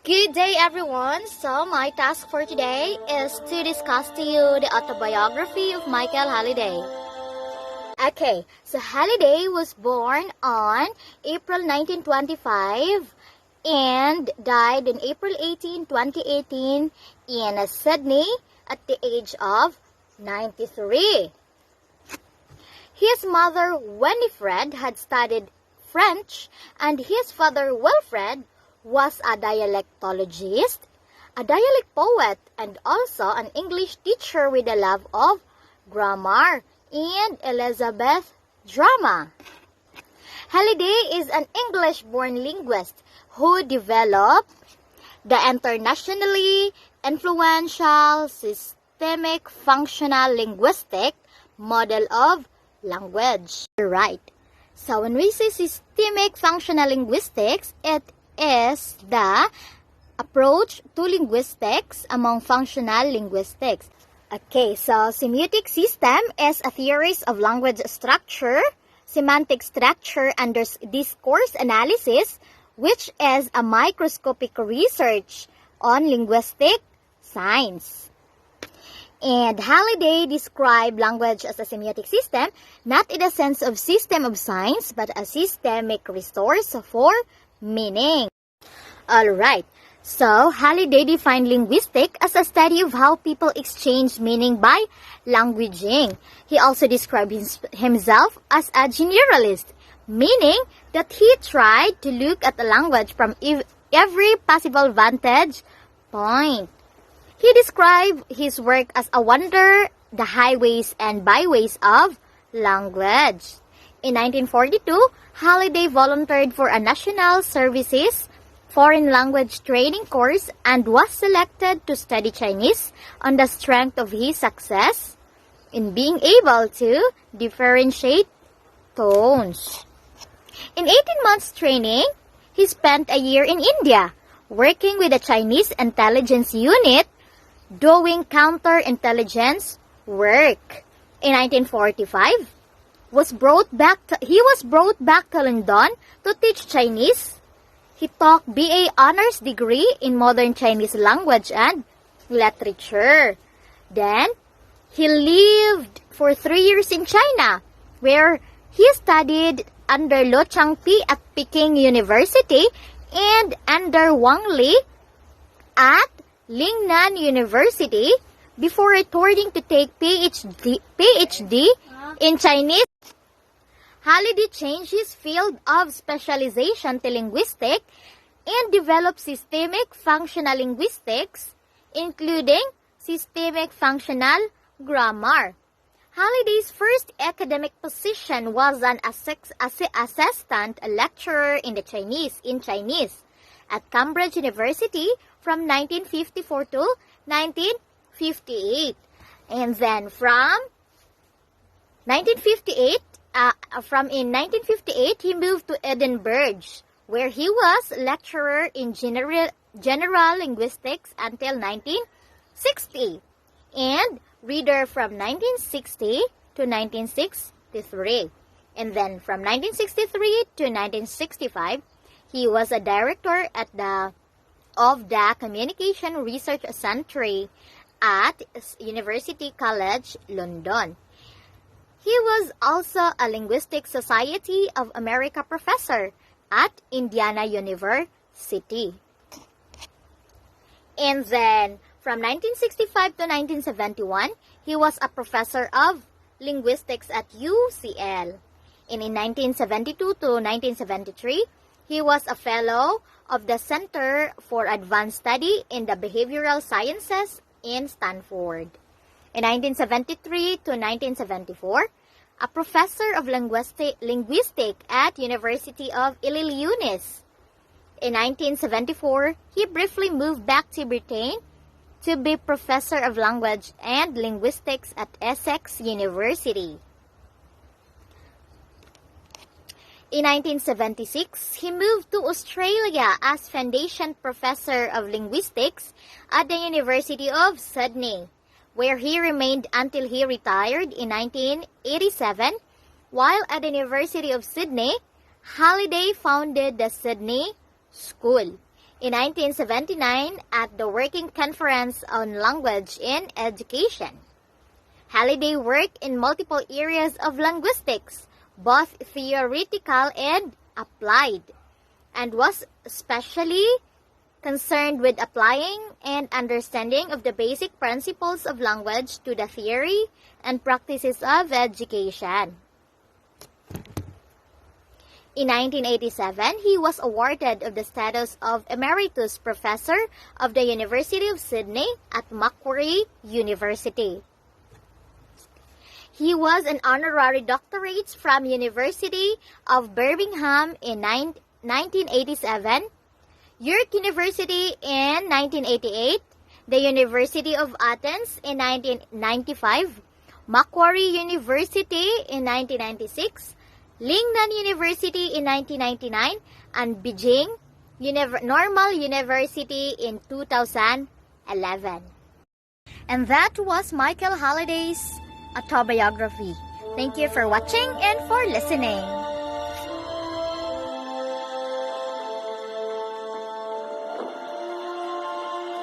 Good day, everyone. So, my task for today is to discuss to you the autobiography of Michael Halliday. Okay, so Halliday was born on April 1925 and died on April 18, 2018 in Sydney at the age of 93. His mother, Winifred, had studied French, and his father, Wilfred, was a dialectologist, a dialect poet, and also an English teacher with a love of grammar and Elizabeth drama. Halliday is an English-born linguist who developed the internationally influential systemic functional linguistic model of language. Right. So when we say systemic functional linguistics, it is the approach to linguistics among functional linguistics. Okay, so semiotic system is a theory of language structure, semantic structure, and discourse analysis, which is a microscopic research on linguistic science. And Halliday described language as a semiotic system, not in the sense of system of science, but a systemic resource for meaning. Alright, so Halliday defined linguistics as a study of how people exchange meaning by languaging. He also described himself as a generalist, meaning that he tried to look at the language from every possible vantage point. He described his work as a wander the highways and byways of language. In 1942, Halliday volunteered for a National Services foreign language training course and was selected to study Chinese on the strength of his success in being able to differentiate tones. In 18 months training, he spent a year in India, working with the Chinese intelligence unit doing counterintelligence work. In 1945, he was brought back to London to teach Chinese. He took BA honors degree in modern Chinese language and literature. Then, he lived for 3 years in China, where he studied under Lo Changpi at Peking University and under Wang Li at Lingnan University before returning to take PhD in Chinese. Halliday changed his field of specialization to linguistics and developed systemic functional linguistics, including systemic functional grammar. Halliday's first academic position was an assistant lecturer in Chinese at Cambridge University from 1954 to 1958. And then from 1958, he moved to Edinburgh, where he was lecturer in general linguistics until 1960, and reader from 1960 to 1963. And then from 1963 to 1965, he was a director of the Communication Research Centre at University College London. He was also a Linguistics Society of America professor at Indiana University. And then, from 1965 to 1971, he was a professor of linguistics at UCL. And in 1972 to 1973, he was a fellow of the Center for Advanced Study in the Behavioral Sciences in Stanford. In 1973 to 1974, a professor of linguistics at University of Illinois. In 1974, he briefly moved back to Britain to be professor of language and linguistics at Essex University. In 1976, he moved to Australia as Foundation Professor of Linguistics at the University of Sydney, where he remained until he retired in 1987. While at the University of Sydney, Halliday founded the Sydney School. in 1979 at the Working Conference on Language in Education. Halliday worked in multiple areas of linguistics, both theoretical and applied, and was especially concerned with applying and understanding of the basic principles of language to the theory and practices of education. In 1987, he was awarded of the status of Emeritus Professor of the University of Sydney at Macquarie University. He was an honorary doctorate from University of Birmingham in 1987, York University in 1988, the University of Athens in 1995, Macquarie University in 1996, Lingnan University in 1999, and Beijing Normal University in 2011. And that was Michael Halliday's autobiography. Thank you for watching and for listening.